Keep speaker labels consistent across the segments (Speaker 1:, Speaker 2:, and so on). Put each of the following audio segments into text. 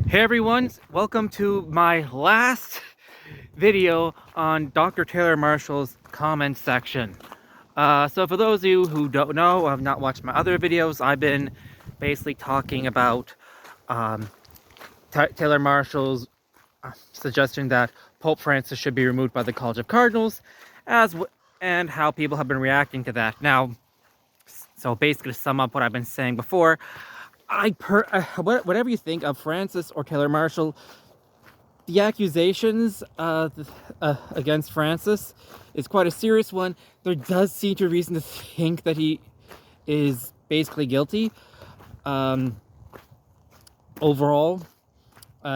Speaker 1: Hey everyone, welcome to my last video on Dr. Taylor Marshall's comment section. So for those of you who don't know, have not watched my other videos, I've been basically talking about um, Taylor Marshall's suggestion that Pope Francis should be removed by the College of Cardinals, and how people have been reacting to that. Now, so basically to sum up what I've been saying before, whatever you think of Francis or Taylor Marshall, the accusations against Francis is quite a serious one. There does seem to be reason to think that he is basically guilty. Overall,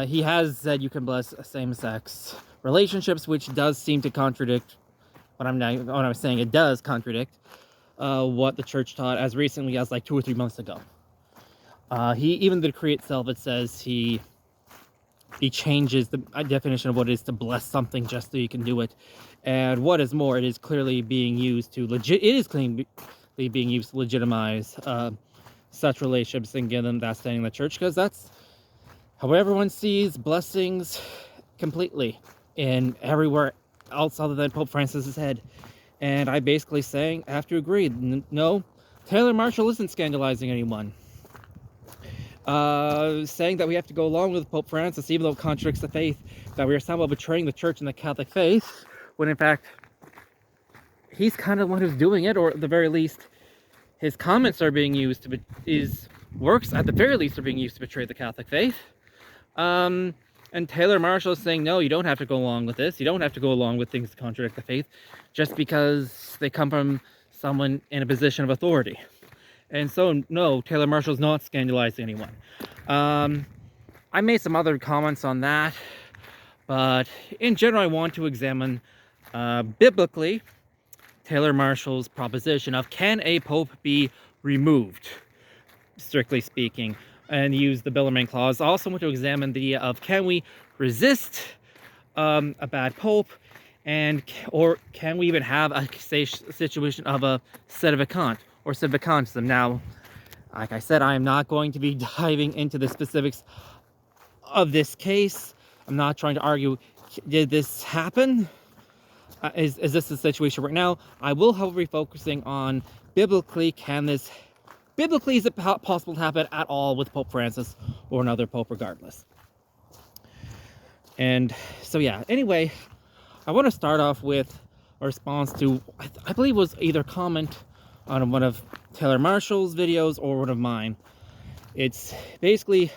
Speaker 1: he has said you can bless same-sex relationships, which does seem to contradict what I'm saying. It does contradict what the church taught as recently as like 2 or 3 months ago. Even the decree itself, it says he changes the definition of what it is to bless something just so you can do it. And what is more, it is clearly being used to being used to legitimize such relationships and give them that standing in the church, because that's how everyone sees blessings completely in everywhere else other than Pope Francis's head. And I basically have to agree, no, Taylor Marshall isn't scandalizing anyone. Saying that we have to go along with Pope Francis, even though it contradicts the faith, that we are somehow betraying the church and the Catholic faith, when in fact, he's kind of the one who's doing it, or at the very least, his comments are being used to works at the very least are being used to betray the Catholic faith. And Taylor Marshall is saying, no, you don't have to go along with this. You don't have to go along with things that contradict the faith, just because they come from someone in a position of authority. And so, no, Taylor Marshall's not scandalizing anyone. I made some other comments on that, but in general, I want to examine biblically Taylor Marshall's proposition of, can a pope be removed, strictly speaking, and use the Bellarmine Clause. I also want to examine the idea of, can we resist a bad pope, or can we even have a situation of a sedevacant or sedevacantism? Now, like I said, I am not going to be diving into the specifics of this case. I'm not trying to argue, did this happen? Is this the situation right now? I will, however, be focusing on biblically, is it possible to happen at all with Pope Francis or another pope regardless? And so, yeah, anyway, I want to start off with a response to, I believe it was either comment on one of Taylor Marshall's videos or one of mine. It's basically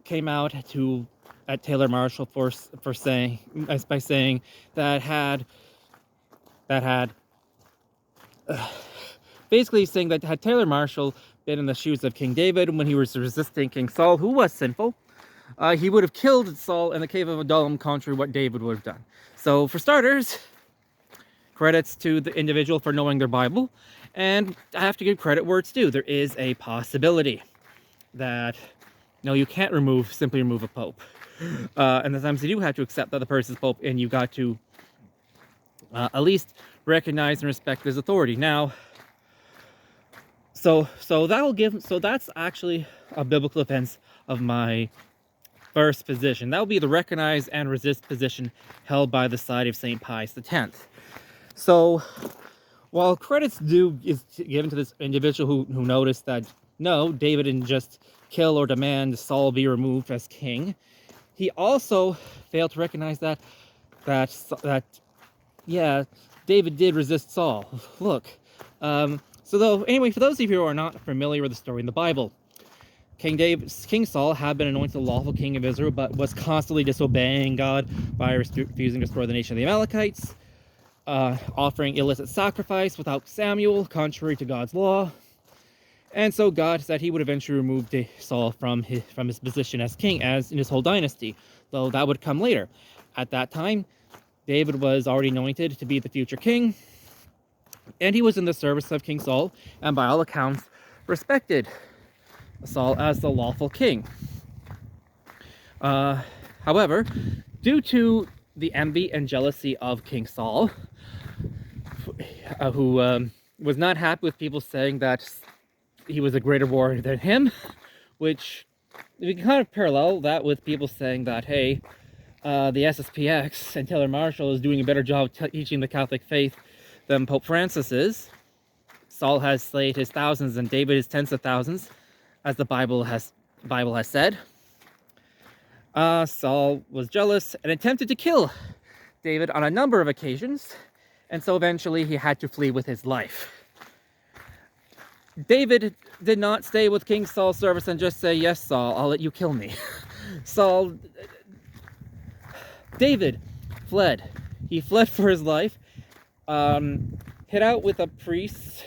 Speaker 1: came out at Taylor Marshall for saying that basically saying that had Taylor Marshall been in the shoes of King David when he was resisting King Saul, who was sinful, he would have killed Saul in the cave of Adullam, contrary to what David would have done. So, for starters, credits to the individual for knowing their Bible, and I have to give credit where it's due. There is a possibility that, no, you can't simply remove a pope. And sometimes you do have to accept that the person's pope, and you've got to at least recognize and respect his authority. Now, so that's actually a biblical defense of my first position. That will be the recognize and resist position held by the side of St. Pius X. So, while credits is given to this individual who noticed that, no, David didn't just kill or demand Saul be removed as king, he also failed to recognize that yeah, David did resist Saul. Look, anyway, for those of you who are not familiar with the story in the Bible, King Saul had been anointed the lawful king of Israel, but was constantly disobeying God by refusing to destroy the nation of the Amalekites, offering illicit sacrifice without Samuel, contrary to God's law. And so God said he would eventually remove Saul from his position as king, as in his whole dynasty, though that would come later. At that time, David was already anointed to be the future king, and he was in the service of King Saul, and by all accounts, respected Saul as the lawful king. However, due to the envy and jealousy of King Saul, who was not happy with people saying that he was a greater warrior than him, which we can kind of parallel that with people saying that, hey, the SSPX and Taylor Marshall is doing a better job teaching the Catholic faith than Pope Francis is. Saul has slayed his thousands and David his tens of thousands, as the Bible has said. Saul was jealous and attempted to kill David on a number of occasions, and so eventually he had to flee with his life. David did not stay with King Saul's service and just say, yes, Saul, I'll let you kill me. David fled. He fled for his life, hid out with a priest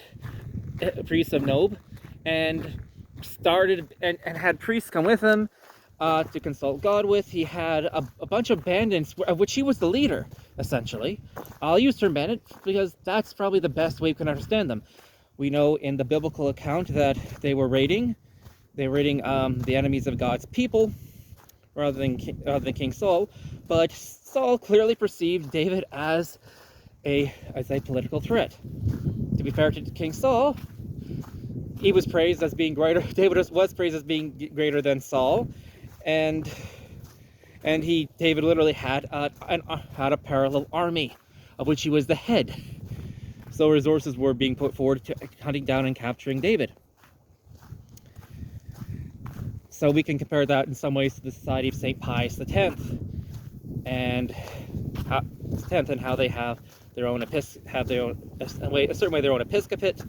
Speaker 1: of Nob, and started and had priests come with him to consult God with. He had a bunch of bandits, of which he was the leader, essentially. I'll use the term bandit because that's probably the best way we can understand them. We know in the biblical account that they were raiding the enemies of God's people, rather than King Saul. But Saul clearly perceived David as a political threat. To be fair to King Saul, he was praised as being greater. David was praised as being greater than Saul, and David literally had a parallel army, of which he was the head. So resources were being put forward to hunting down and capturing David. So we can compare that in some ways to the Society of St. Pius X, and how they have their own a certain way their own episcopate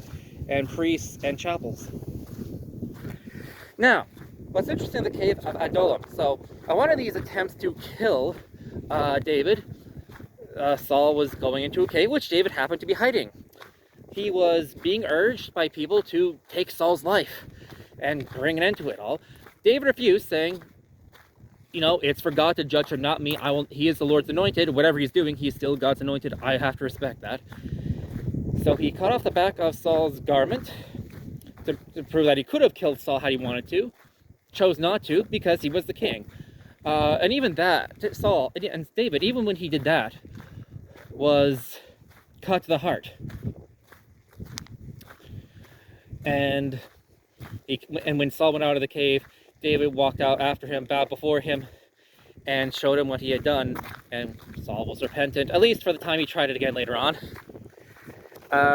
Speaker 1: and priests and chapels. Now, what's interesting in the cave of Adullam. So, on one of these attempts to kill David, Saul was going into a cave, which David happened to be hiding. He was being urged by people to take Saul's life and bring an end to it all. David refused, saying, it's for God to judge him, not me. He is the Lord's anointed. Whatever he's doing, he's still God's anointed. I have to respect that. So he cut off the back of Saul's garment to prove that he could have killed Saul had he wanted to. Chose not to because he was the king. And even that, Saul and David, even when he did that, was cut to the heart. And when Saul went out of the cave, David walked out after him, bowed before him, and showed him what he had done. And Saul was repentant, at least for the time he tried it again later on.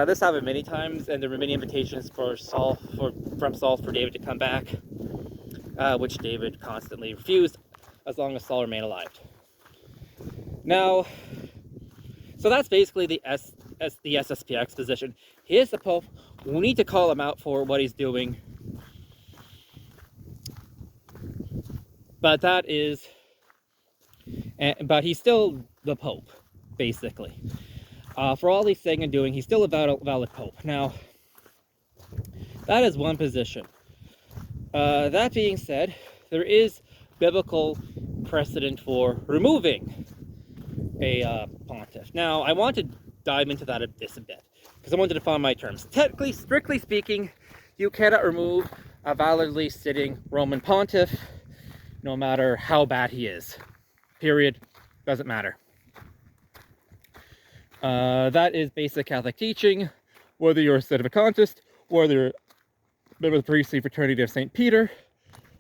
Speaker 1: This happened many times, and there were many invitations from Saul for David to come back, which David constantly refused, as long as Saul remained alive. Now, so that's basically the SSPX position. He is the Pope. We need to call him out for what he's doing. But but he's still the Pope, basically. For all he's saying and doing, he's still a valid Pope. Now, that is one position. That being said, there is biblical precedent for removing a pontiff. Now, I want to dive into that a bit, because I want to define my terms. Technically, strictly speaking, you cannot remove a validly sitting Roman pontiff, no matter how bad he is. Period. Doesn't matter. That is basic Catholic teaching, whether you're a sedevacantist, whether you're a member of the priestly fraternity of St. Peter,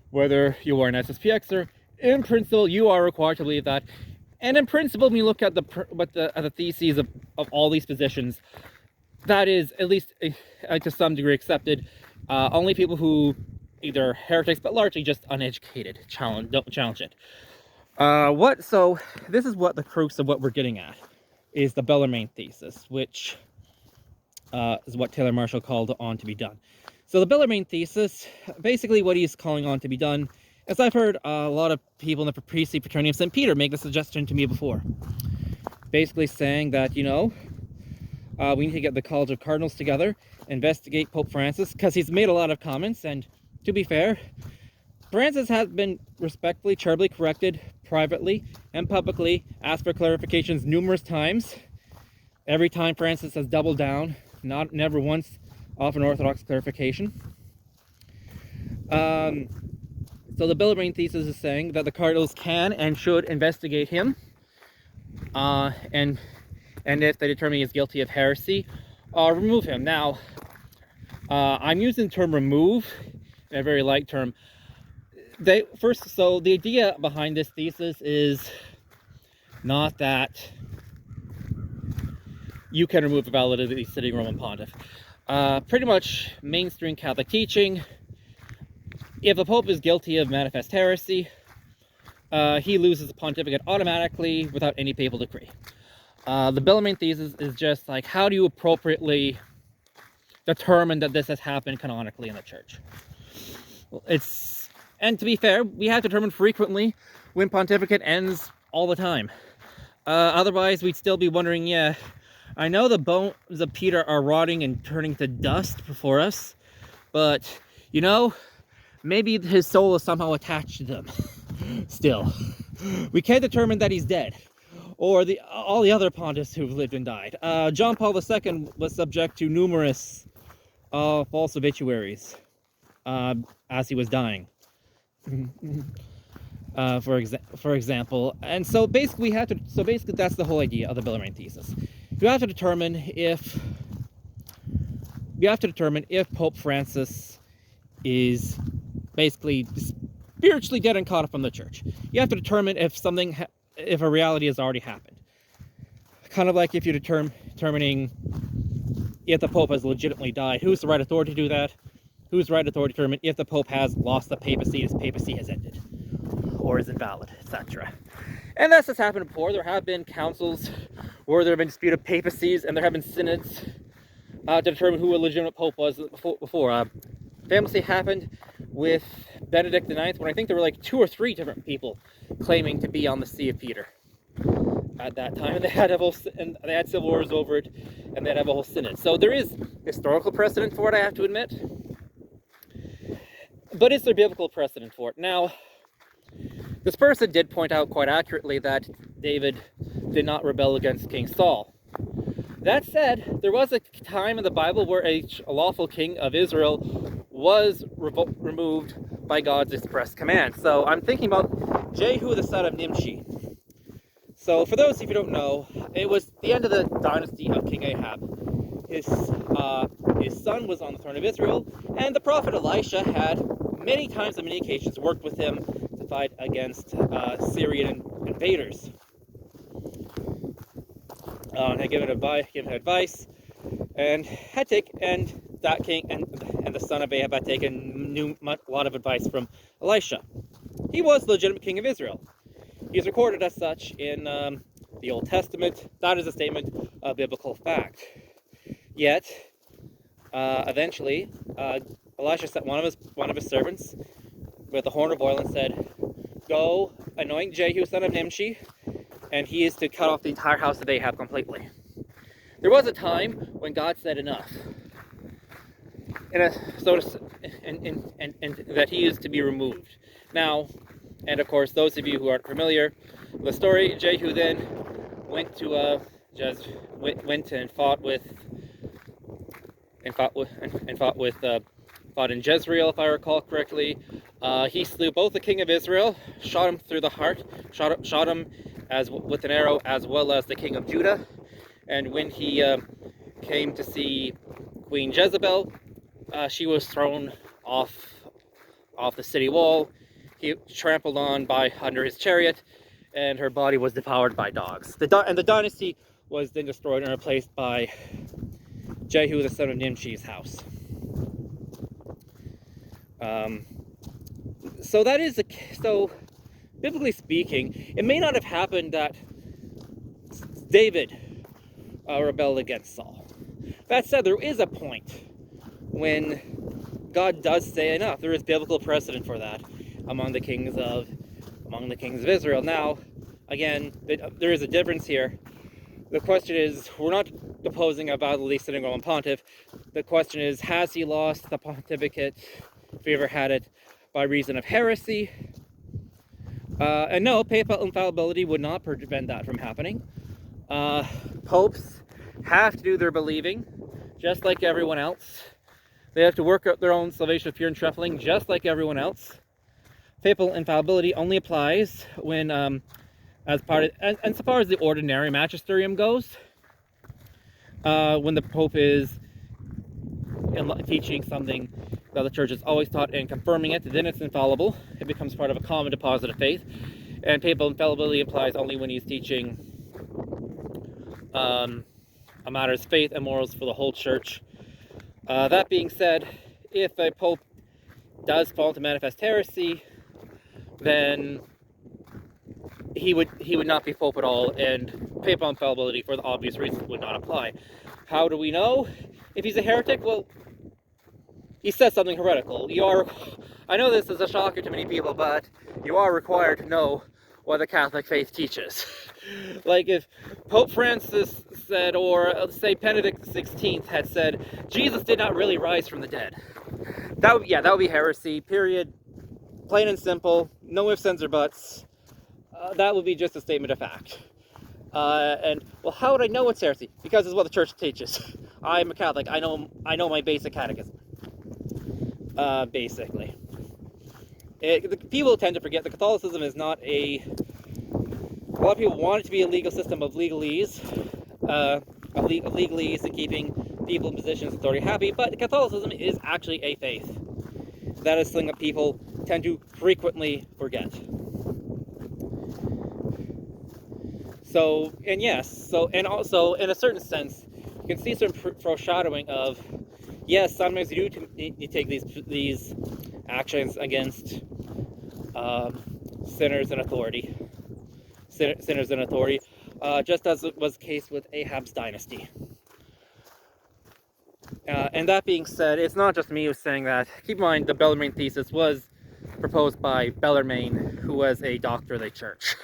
Speaker 1: whether you are an SSPXer. In principle, you are required to believe that. And in principle, when you look at the theses of all these positions, that is at least to some degree accepted. Only people who either heretics, but largely just uneducated, don't challenge it. So this is what the crux of what we're getting at is the Bellarmine thesis, which is what Taylor Marshall called on to be done. So the Bellarmine thesis, basically what he's calling on to be done, as I've heard a lot of people in the priestly fraternity of St. Peter make the suggestion to me before, basically saying that, we need to get the College of Cardinals together, investigate Pope Francis, because he's made a lot of comments, and to be fair, Francis has been respectfully, charitably corrected privately and publicly, asked for clarifications numerous times. Every time Francis has doubled down, never once off an orthodox clarification. So the Bellarmine thesis is saying that the cardinals can and should investigate him, and if they determine he is guilty of heresy, remove him. Now, I'm using the term remove, a very light term. So the idea behind this thesis is not that you can remove the validity of the sitting Roman pontiff. Pretty much mainstream Catholic teaching, if the Pope is guilty of manifest heresy, he loses the pontificate automatically without any papal decree. The Bellarmine thesis is just like, how do you appropriately determine that this has happened canonically in the church? And to be fair, we have to determine frequently when pontificate ends all the time. Otherwise, we'd still be wondering, yeah, I know the bones of Peter are rotting and turning to dust before us, but, you know, maybe his soul is somehow attached to them still. We can't determine that he's dead, or all the other pontiffs who've lived and died. John Paul II was subject to numerous false obituaries as he was dying. For example, and so basically that's the whole idea of the Bellarmine thesis. You have to determine if Pope Francis is basically spiritually dead and caught up from the church. You have to determine if a reality has already happened. Kind of like if you're determining if the Pope has legitimately died. Who's the right authority to do that? Who's the right authority to determine if the Pope has lost the papacy, his papacy has ended, or is invalid, etc. And that's just happened before. There have been councils where there have been disputed papacies, and there have been synods to determine who a legitimate pope was before. Famously happened with Benedict IX, when I think there were like 2 or 3 different people claiming to be on the See of Peter at that time, and they had civil wars over it, and they'd have a whole synod. So there is historical precedent for it, I have to admit. But is there biblical precedent for it? Now, this person did point out quite accurately that David did not rebel against King Saul. That said, there was a time in the Bible where a lawful king of Israel was removed by God's express command. So I'm thinking about Jehu, the son of Nimshi. So for those of you who don't know, it was the end of the dynasty of King Ahab. His son was on the throne of Israel, and the prophet Elisha had many times on many occasions worked with him to fight against Syrian invaders. Had given advice, and that king and the son of Ahab had taken a lot of advice from Elisha. He was the legitimate king of Israel. He's recorded as such in the Old Testament. That is a statement of biblical fact. Yet, eventually, Elisha sent one of his servants with a horn of oil and said, "Go anoint Jehu, son of Nimshi, and he is to cut off the entire house of Ahab completely." There was a time when God said enough, and that he is to be removed. Now, and of course, those of you who aren't familiar with the story, Jehu then went and fought in Jezreel, if I recall correctly. He slew both the king of Israel, shot him through the heart, shot him with an arrow, as well as the king of Judah. And when he came to see Queen Jezebel, she was thrown off the city wall. He trampled on under his chariot, and her body was devoured by dogs. And the dynasty was then destroyed and replaced by Jehu, the son of Nimshi's house. So biblically speaking, it may not have happened that David rebelled against Saul. That said, there is a point when God does say enough. There is biblical precedent for that among the kings of Israel. Now, again, there is a difference here. The question is, we're not deposing a validly sitting Roman pontiff. The question is, has he lost the pontificate, if he ever had it, by reason of heresy? And no, papal infallibility would not prevent that from happening. Popes have to do their believing, just like everyone else. They have to work out their own salvation of fear and trembling, just like everyone else. Papal infallibility only applies when, as far as the ordinary magisterium goes, when the Pope is teaching something that the church has always taught, and confirming it, then it's infallible. It becomes part of a common deposit of faith. And papal infallibility implies only when he's teaching a matter's faith and morals for the whole church. That being said, if a pope does fall into manifest heresy, then he would not be pope at all, and papal infallibility, for the obvious reasons, would not apply. How do we know if he's a heretic? Well, he says something heretical. I know this is a shocker to many people, but you are required to know what the Catholic faith teaches. Like if Pope Francis said, or say Benedict XVI had said, Jesus did not really rise from the dead, that would be heresy, period. Plain and simple, no ifs, ands, or buts. That would be just a statement of fact. And well, how would I know it's heresy? Because it's what the church teaches. I'm a Catholic. I know my basic catechism. Basically, people tend to forget that Catholicism is not a lot of people want it to be a legal system of legalese, and keeping people in positions of authority happy, but Catholicism is actually a faith. That is something that people tend to frequently forget. And also, in a certain sense, you can see some foreshadowing of, yes, sometimes you do need to take these actions against sinners in authority. Just as it was the case with Ahab's dynasty. And that being said, it's not just me who's saying that. Keep in mind, the Bellarmine thesis was proposed by Bellarmine, who was a doctor of the church.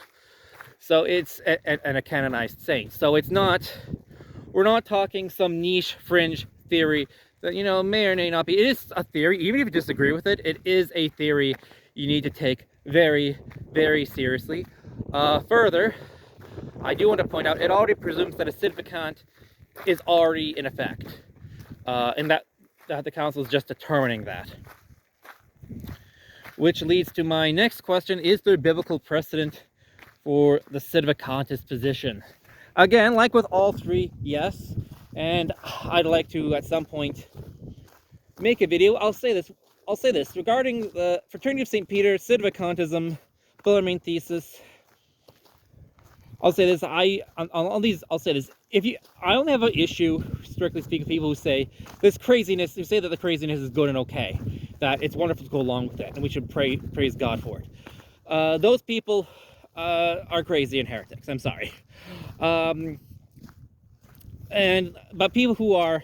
Speaker 1: So it's a canonized saint. So we're not talking some niche fringe theory that, may or may not be. It is a theory. Even if you disagree with it, it is a theory you need to take very, very seriously. Further, I do want to point out, it already presumes that a Sedevacant is already in effect, and that the council is just determining that. Which leads to my next question: is there biblical precedent for the Sedevacantist position? Again, like with all three, yes. And I'd like to, at some point, make a video. I'll say this regarding the Fraternity of St. Peter, Sedevacantism, Bellarmine thesis. I'll say this. I'll say this. I only have an issue, strictly speaking, with people who say that the craziness is good and okay, that it's wonderful to go along with it, and we should praise God for it. Those people are crazy and heretics. I'm sorry. But people who are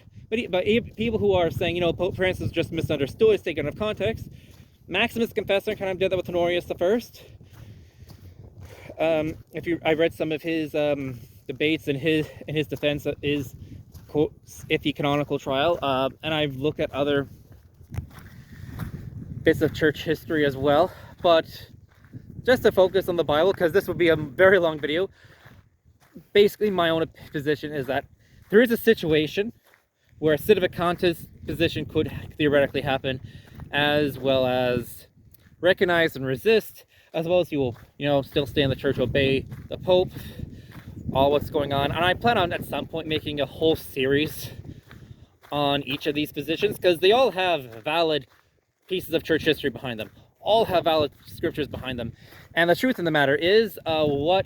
Speaker 1: saying, Pope Francis just misunderstood, it's taken out of context. Maximus Confessor kind of did that with Honorius the First. I read some of his debates in his defense of his iffy canonical trial, and I've looked at other bits of church history as well. But just to focus on the Bible, because this would be a very long video, basically my own position is that there is a situation where a Sedevacantist position could theoretically happen, as well as recognize and resist, as well as you will, still stay in the church, obey the Pope, all what's going on. And I plan on at some point making a whole series on each of these positions, because they all have valid pieces of church history behind them, all have valid scriptures behind them. And the truth of the matter is, what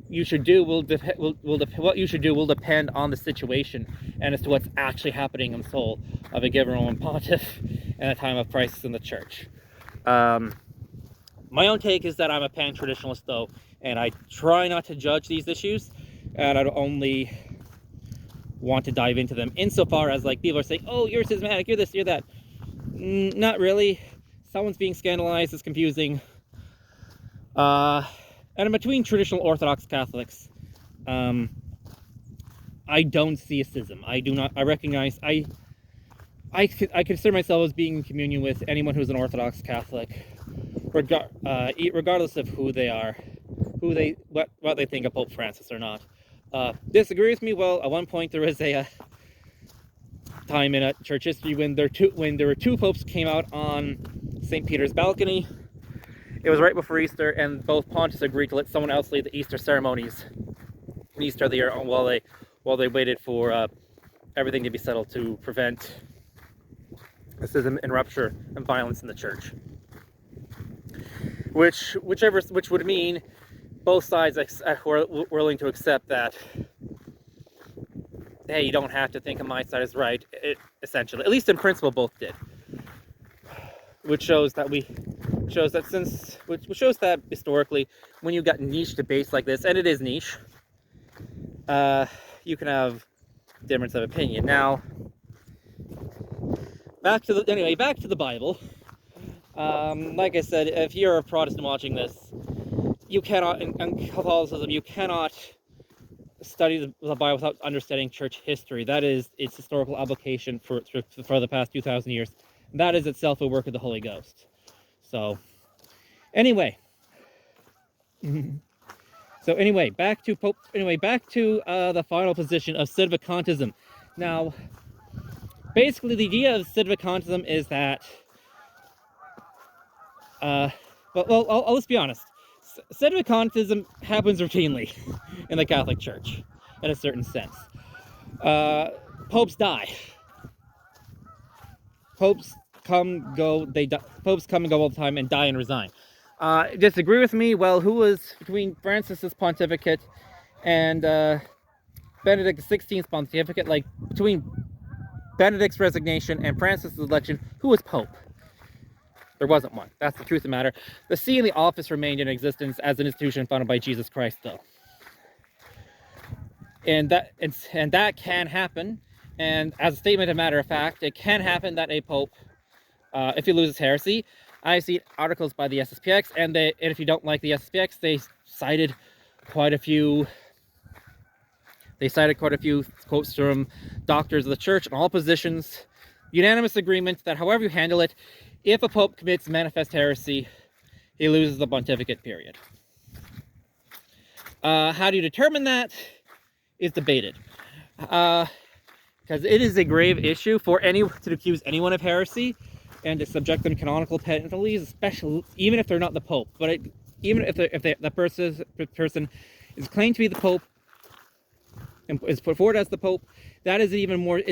Speaker 1: you should do will depend on the situation and as to what's actually happening in the soul of a given Roman pontiff in a time of crisis in the church. My own take is that I'm a pan-traditionalist, though, and I try not to judge these issues, and I'd only want to dive into them insofar as, people are saying, oh, you're schismatic, you're this, you're that. Not really. Someone's being scandalized, it's confusing. And in between traditional Orthodox Catholics, I don't see a schism. I recognize, I consider myself as being in communion with anyone who's an Orthodox Catholic, regardless of who they are, what they think of Pope Francis or not. Disagree with me? Well, at one point there was a time in church history when there were two popes who came out on St. Peter's balcony. It was right before Easter, and both pontiffs agreed to let someone else lead the Easter ceremonies in Easter of the year while they waited for everything to be settled to prevent schism and rupture and violence in the church. Which would mean both sides were willing to accept that, hey, you don't have to think my side is right, essentially. At least in principle, both did. Which shows that historically, when you got niche debates like this, and it is niche, you can have difference of opinion. Now, back to the Bible. Like I said, if you're a Protestant watching this, you cannot, in Catholicism, you cannot study the Bible without understanding church history. That is its historical application for the past 2,000 years. That is itself a work of the Holy Ghost. So, anyway. Back to the final position of Sedevacantism. Now, basically, the idea of Sedevacantism is that, let's be honest. Sedevacantism happens routinely in the Catholic Church, in a certain sense. Popes die. Popes come, go, popes come and go all the time and die and resign. Disagree with me? Well, who was between Francis's pontificate and Benedict XVI's pontificate, like between Benedict's resignation and Francis's election, who was Pope? There wasn't one. That's the truth of the matter. The see and the office remained in existence as an institution founded by Jesus Christ, though. And that can happen. And as a statement of matter of fact, it can happen that a pope, if he loses heresy, I've seen articles by the SSPX, and if you don't like the SSPX, they cited quite a few quotes from doctors of the church in all positions, unanimous agreement that however you handle it, if a pope commits manifest heresy, he loses the pontificate, period. How do you determine that is debated. Because it is a grave issue for anyone to accuse anyone of heresy and to subject them to canonical penalties, especially even if they're not the pope. But even if the person is claimed to be the pope and is put forward as the pope, that is an even more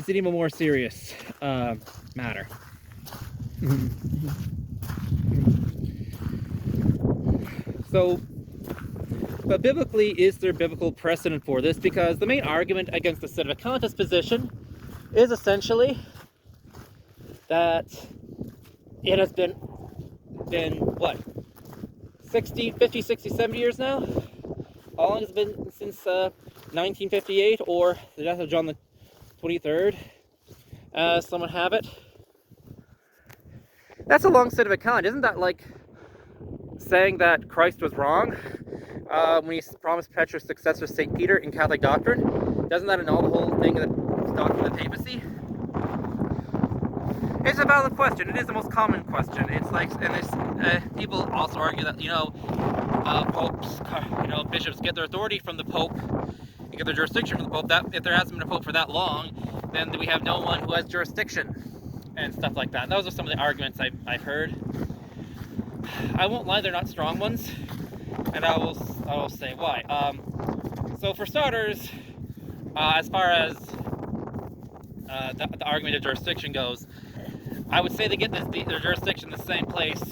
Speaker 1: serious matter. So, but biblically, is there biblical precedent for this? Because the main argument against the Sedevacantist position is essentially that it has been what, 50, 60, 70 years now? How long has it been since 1958, or the death of John the 23rd, as some would have it? That's a long Sedevacant. Isn't that like saying that Christ was wrong when he promised Petrus' successor St. Peter in Catholic doctrine? Doesn't that annul the whole thing of the doctrine of the papacy? It's a valid question. It is the most common question. It's like, and there's people also argue that popes, bishops get their authority from the Pope, and get their jurisdiction from the Pope. That if there hasn't been a Pope for that long, then we have no one who has jurisdiction and stuff like that. And those are some of the arguments I've heard. I won't lie, they're not strong ones, and I will say why. So for starters, as far as the argument of jurisdiction goes, I would say they get their jurisdiction in the same place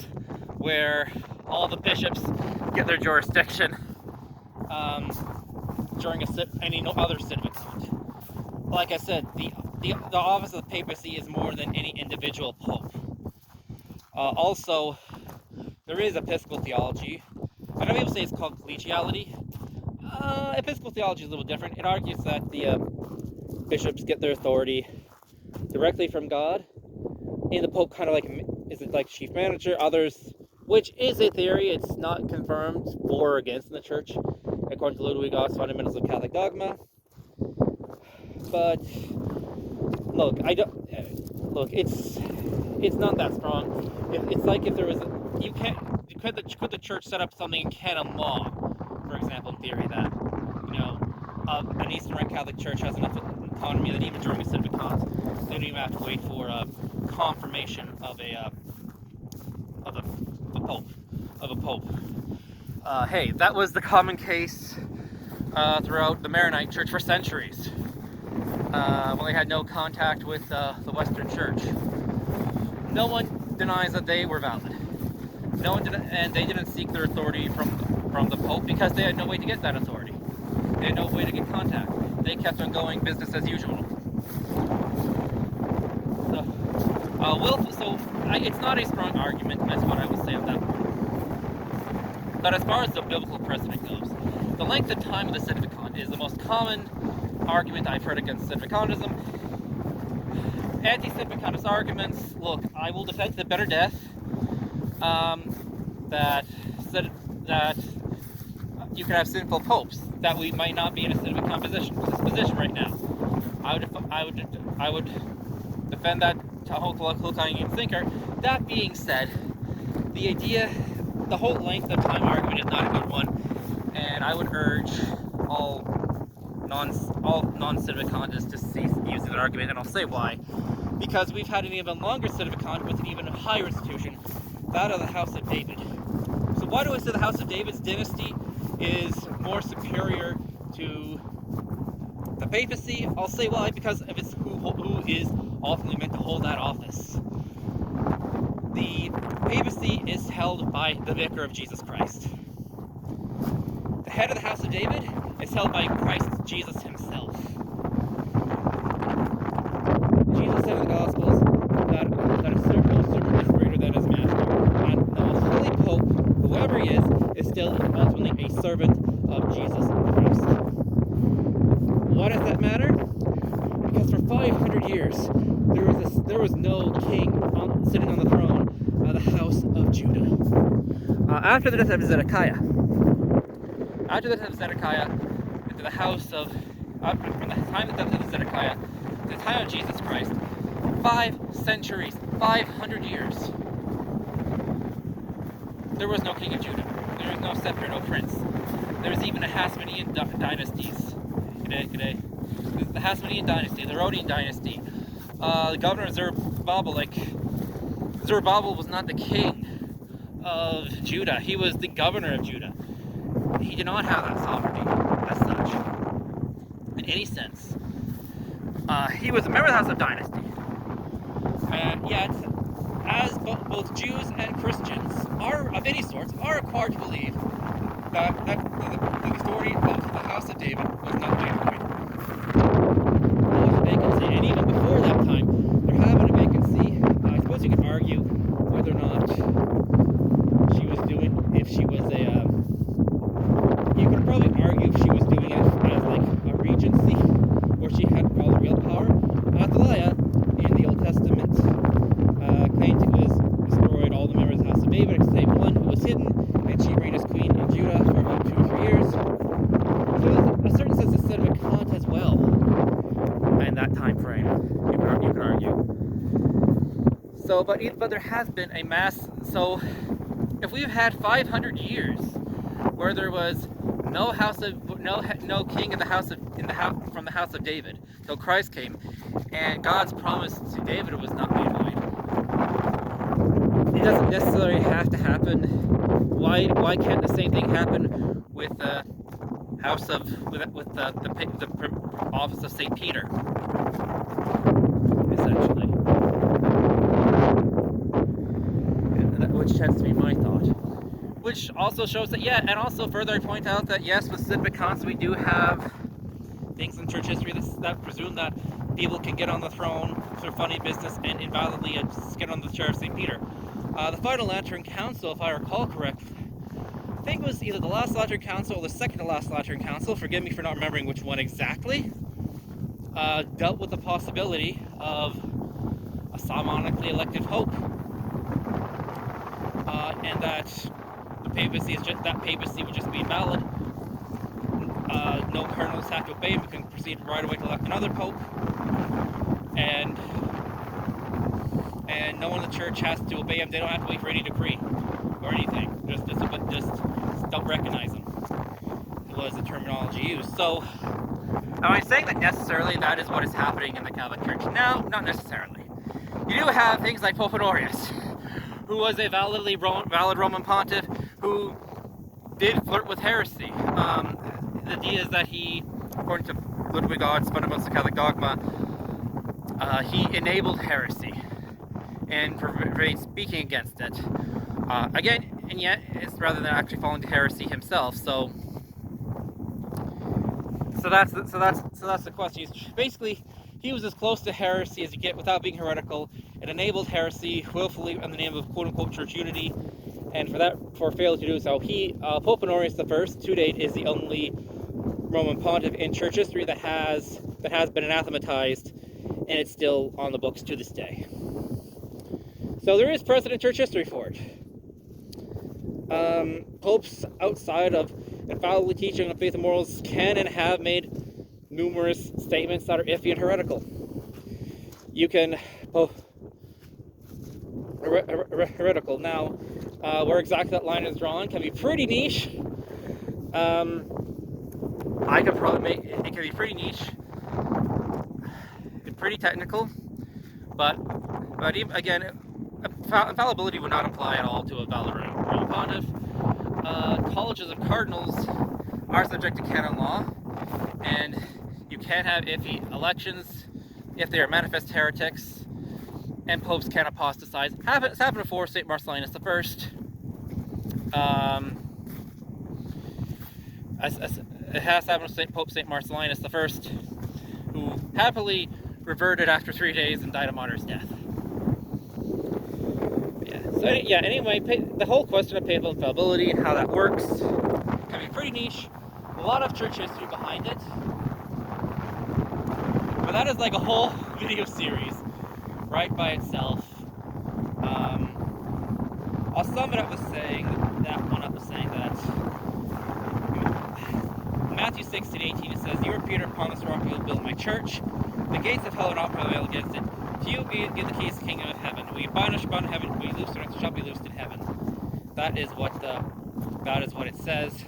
Speaker 1: where all the bishops get their jurisdiction during any other Sedevacant. Like I said, the office of the papacy is more than any individual pope. Also, there is episcopal theology. I know people say it's called collegiality. Episcopal theology is a little different. It argues that the bishops get their authority directly from God, and the Pope kind of is like chief manager. Others, which is a theory, it's not confirmed for or against in the Church, according to Ludwig Oss, Fundamentals of Catholic Dogma. But look, it's not that strong. It's like if there was could the Church set up something in canon law, for example, in theory that an Eastern Rite Catholic Church has enough autonomy that even during a Sedevacant, they don't even have to wait for confirmation of a pope. Hey, that was the common case throughout the Maronite Church for centuries, when they had no contact with the Western Church. no one denies that they were valid. No one did, and they didn't seek their authority from the Pope because they had no way to get that authority. They had no way to get contact. They kept on going business as usual. It's not a strong argument, that's what I would say on that point. But as far as the biblical precedent goes, the length of time of the Sedevacant is the most common argument I've heard against Sedevacantism. Anti-Sedevacantist arguments, look, I will defend the better death, that you can have sinful popes, that we might not be in a Sedevacant position right now. I would defend that to a whole kind of thinker. That being said, the whole length of time argument is not a good one, and I would urge all non-Sedevacantists to cease using that argument, and I'll say why. Because we've had an even longer Sedevacant with an even higher institution, that of the House of David. So why do I say the House of David's dynasty is more superior to the papacy? I'll say why, because of its who is ultimately meant to hold that office. The papacy is held by the Vicar of Jesus Christ. The head of the House of David is held by Christ Jesus himself. Jesus said in the Gospels that a servant is greater than his master. And the Holy Pope, whoever he is still ultimately a servant of Jesus Christ. Why does that matter? Because for 500 years, there was no king sitting on the throne of the house of Judah. After the death of Zedekiah, into the house of, from the time of the death of Zedekiah to the time of Jesus Christ, 5 centuries, 500 years, there was no king of Judah. There was no scepter, no prince. There was even a Hasmonean dynasties. The Hasmonean dynasty, the Herodian dynasty. The governor of Zerubbabel was not the king of Judah. He was the governor of Judah. He did not have that sovereignty as such, in any sense. He was a member of the House of Dynasty. And yet, as both Jews and Christians are of any sorts are required to believe that the authority of the House of David was not vacated. There was a vacancy, and even before that time, there had been a vacancy. I suppose you could argue whether or not she was doing, if she was a, you could probably argue if she was doing it as like a regency, or she had all the real power. Athaliah, in the Old Testament, claimed it was destroyed all the members of the House of David except one who was hidden, and she reigned as queen in Judah for about 2 or 3 years. So there's a certain sense of Sedevacant as well in that time frame, you could argue. So, but there has been a mass. So, if we've had 500 years where there was no king in the house from the house of David till Christ came, and God's promise to David was not made void. It doesn't necessarily have to happen. Why can't the same thing happen with the house of with the office of St. Peter? Essentially, which tends to be my thought. Which also shows that, and also further I point out that yes, with Sedevacants we do have things in church history that presume that people can get on the throne through funny business and invalidly get on the chair of St. Peter. The Final Lateran Council, if I recall correctly, I think it was either the last Lateran Council or the second to last Lateran Council, forgive me for not remembering which one exactly, dealt with the possibility of a simonically elected pope, and that the papacy would just be invalid. No cardinals have to obey him. We can proceed right away to elect another pope, and no one in the church has to obey him. They don't have to wait for any decree or anything. Just don't recognize him. Was the terminology used. So, am I saying that necessarily that is what is happening in the Catholic Church? No, not necessarily. You do have things like Pope Honorius, who was a valid Roman pontiff who did flirt with heresy. The idea is that he, according to Ludwig Odd's Fundamentals of Catholic Dogma, he enabled heresy and forbids speaking against it. Again, and yet it's rather than actually falling to heresy himself. So that's the question. Basically, he was as close to heresy as you get without being heretical. It enabled heresy willfully in the name of quote-unquote church unity, and for failing to do so, Pope Honorius I, to date, is the only Roman pontiff in church history that has been anathematized, and it's still on the books to this day. So there is precedent in church history for it. Popes outside of infallibly teaching on faith and morals can and have made numerous statements that are iffy and heretical. You can heretical. Now, where exactly that line is drawn can be pretty niche. I could probably make it can be pretty niche and pretty technical, but even, again, infallibility would not apply at all to a valid Roman pontiff. Colleges of cardinals are subject to canon law, and you can have iffy elections if they are manifest heretics, and popes can apostatize. It's happened before St. Marcellinus I. It has happened with Pope St. Marcellinus I, who happily reverted after 3 days and died a martyr's death. Anyway, the whole question of papal infallibility and how that works can be pretty niche. A lot of church history behind it. But that is like a whole video series right by itself. I'll sum it up with saying that Matthew 16:18, it says, "You are Peter, upon this rock I will build my church. The gates of hell will not prevail against it. To you give the keys of the kingdom of heaven. What you bind shall bind in heaven, what you loose on earth shall be loosed in heaven." That is what it says.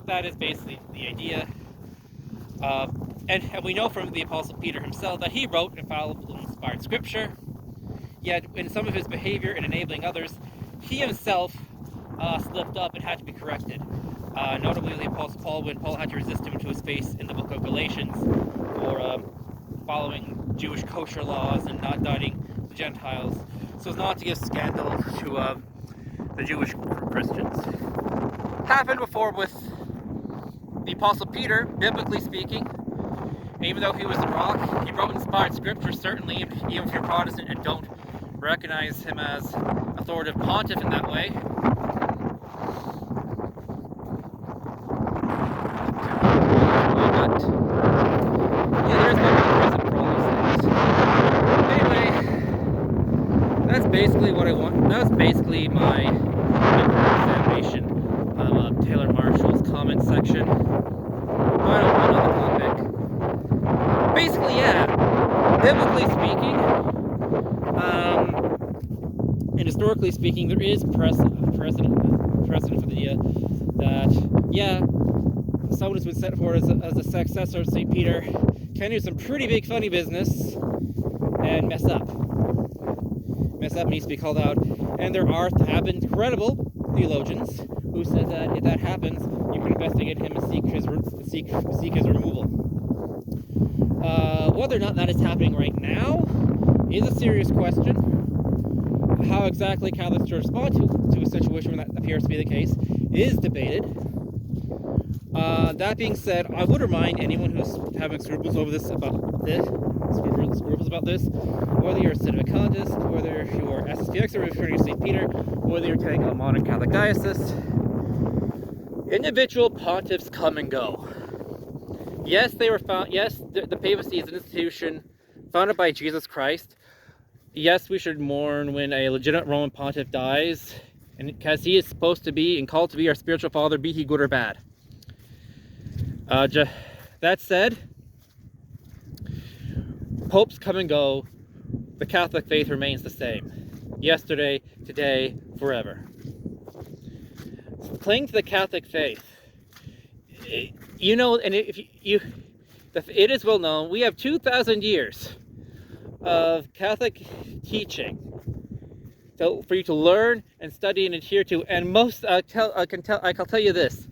Speaker 1: That is basically the idea. And we know from the Apostle Peter himself that he wrote infallible and inspired scripture. Yet in some of his behavior in enabling others, he himself slipped up and had to be corrected. Notably the Apostle Paul, when Paul had to resist him to his face in the book of Galatians for following Jewish kosher laws and not dieting the Gentiles, so as not to give scandal to the Jewish Christians. Happened before with the Apostle Peter, biblically speaking. Even though he was the rock, he wrote inspired scripture, certainly, even if you're Protestant and don't recognize him as authoritative pontiff in that way. There is no precedent for all these things. Anyway, that's basically what I want. That's basically my examination of Taylor Marshall's comment section. On the topic. Basically, biblically speaking, and historically speaking, there is precedent for the idea that, someone who's been set forward as a successor of St. Peter can do some pretty big funny business and mess up. Mess up needs to be called out. And there have been credible theologians who said that if that happens, you can investigate him and seek his removal. Whether or not that is happening right now is a serious question. How exactly Catholics should respond to a situation when that appears to be the case is debated. That being said, I would remind anyone who's having scruples about this, whether you're a Sedevacantist, whether you are SSPX or referring to St. Peter, whether you're taking a modern Catholic diocese, individual pontiffs come and go. Yes, they were found. Yes, the papacy is an institution founded by Jesus Christ. Yes, we should mourn when a legitimate Roman pontiff dies, and because he is supposed to be and called to be our spiritual father, be he good or bad. That said, popes come and go. The Catholic faith remains the same. Yesterday, today, forever. Cling to the Catholic faith. It is well known, we have 2,000 years of Catholic teaching for you to learn and study and adhere to. And I can tell you this.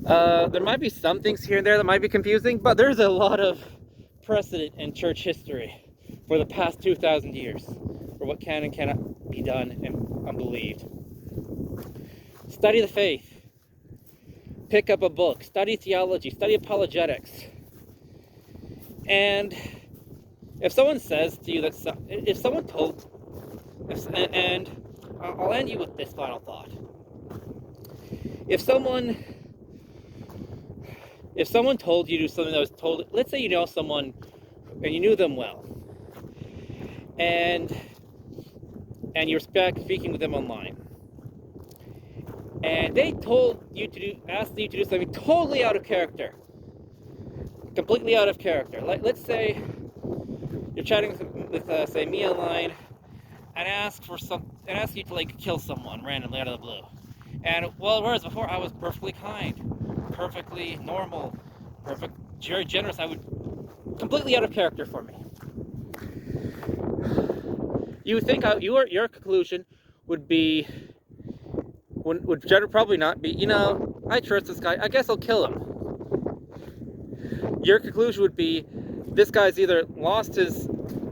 Speaker 1: There might be some things here and there that might be confusing, but there's a lot of precedent in church history for the past 2,000 years, for what can and cannot be done and believed. Study the faith. Pick up a book. Study theology. Study apologetics. And if someone says to you that, and I'll end you with this final thought. If someone told you to do something that was told, let's say you know someone and you knew them well, and you're speaking with them online, and they asked you to do something totally out of character, completely out of character. Let's say you're chatting with say me online, and ask you to like kill someone randomly out of the blue. And whereas before I was perfectly kind, perfectly normal, very generous, I would completely out of character for me. You would think your conclusion would probably not be, I trust this guy, I guess I'll kill him. Your conclusion would be, this guy's either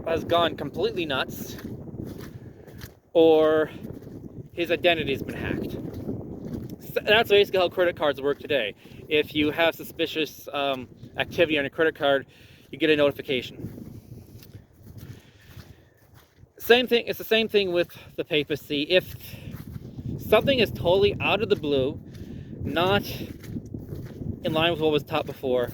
Speaker 1: has gone completely nuts, or his identity's been hacked. That's basically how credit cards work today. If you have suspicious activity on your credit card, you get a notification. Same thing. It's the same thing with the papacy. If something is totally out of the blue, not in line with what was taught before,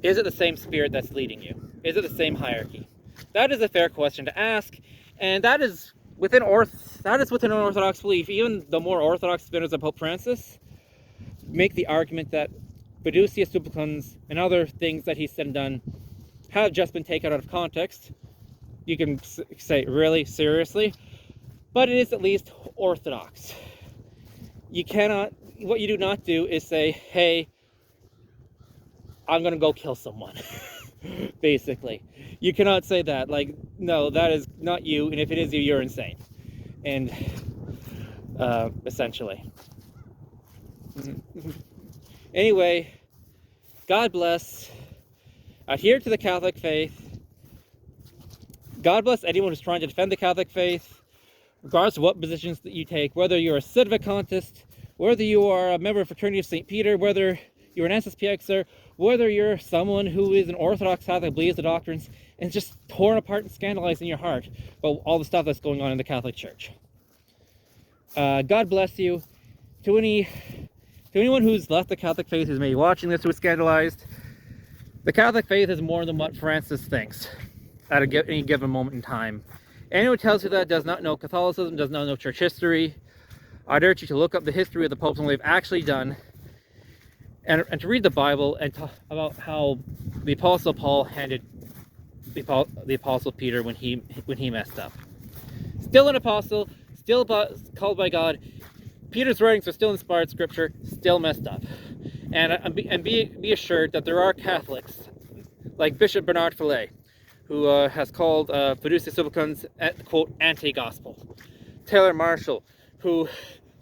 Speaker 1: is it the same spirit that's leading you? Is it the same hierarchy? That is a fair question to ask, and that is within Orthodox belief. Even the more Orthodox spinners of Pope Francis make the argument that Fiducia Supplicans and other things that he's said and done have just been taken out of context. You can say, really? Seriously? But it is at least Orthodox. What you do not do is say, hey, I'm going to go kill someone. Basically. You cannot say that. Like, no, that is not you, and if it is you, you're insane. And, essentially. Anyway, God bless. Adhere to the Catholic faith. God bless anyone who's trying to defend the Catholic faith, regardless of what positions that you take, whether you're a sedevacantist, whether you are a member of Fraternity of St. Peter, whether you're an SSPXer, whether you're someone who is an Orthodox Catholic, believes the doctrines, and is just torn apart and scandalized in your heart about all the stuff that's going on in the Catholic Church. God bless you. To anyone who's left the Catholic faith, who's maybe watching this, who is scandalized, the Catholic faith is more than what Francis thinks at any given moment in time. Anyone who tells you that does not know Catholicism, does not know church history. I'd urge you to look up the history of the popes and what they've actually done, and to read the Bible and talk about how the Apostle Paul handed the Apostle Peter when he messed up. Still an apostle, still called by God. Peter's writings are still inspired scripture, still messed up. And be assured that there are Catholics, like Bishop Bernard Fillet, who has called Fiducia Supplicans, quote, anti-gospel. Taylor Marshall, who,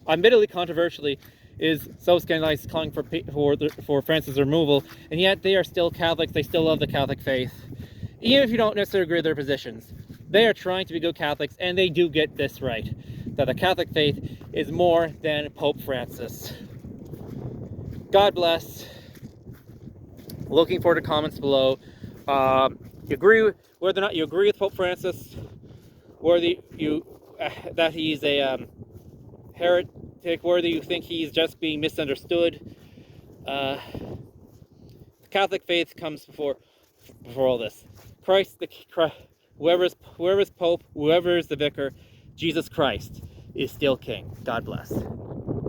Speaker 1: admittedly controversially, is so scandalized calling for Francis' removal, and yet they are still Catholics, they still love the Catholic faith. Even if you don't necessarily agree with their positions, they are trying to be good Catholics, and they do get this right, that the Catholic faith is more than Pope Francis. God bless. Looking forward to comments below. Whether or not you agree with Pope Francis, whether that he's a heretic, whether you think he's just being misunderstood. The Catholic faith comes before all this. Whoever's Pope, whoever is the vicar, Jesus Christ is still King. God bless.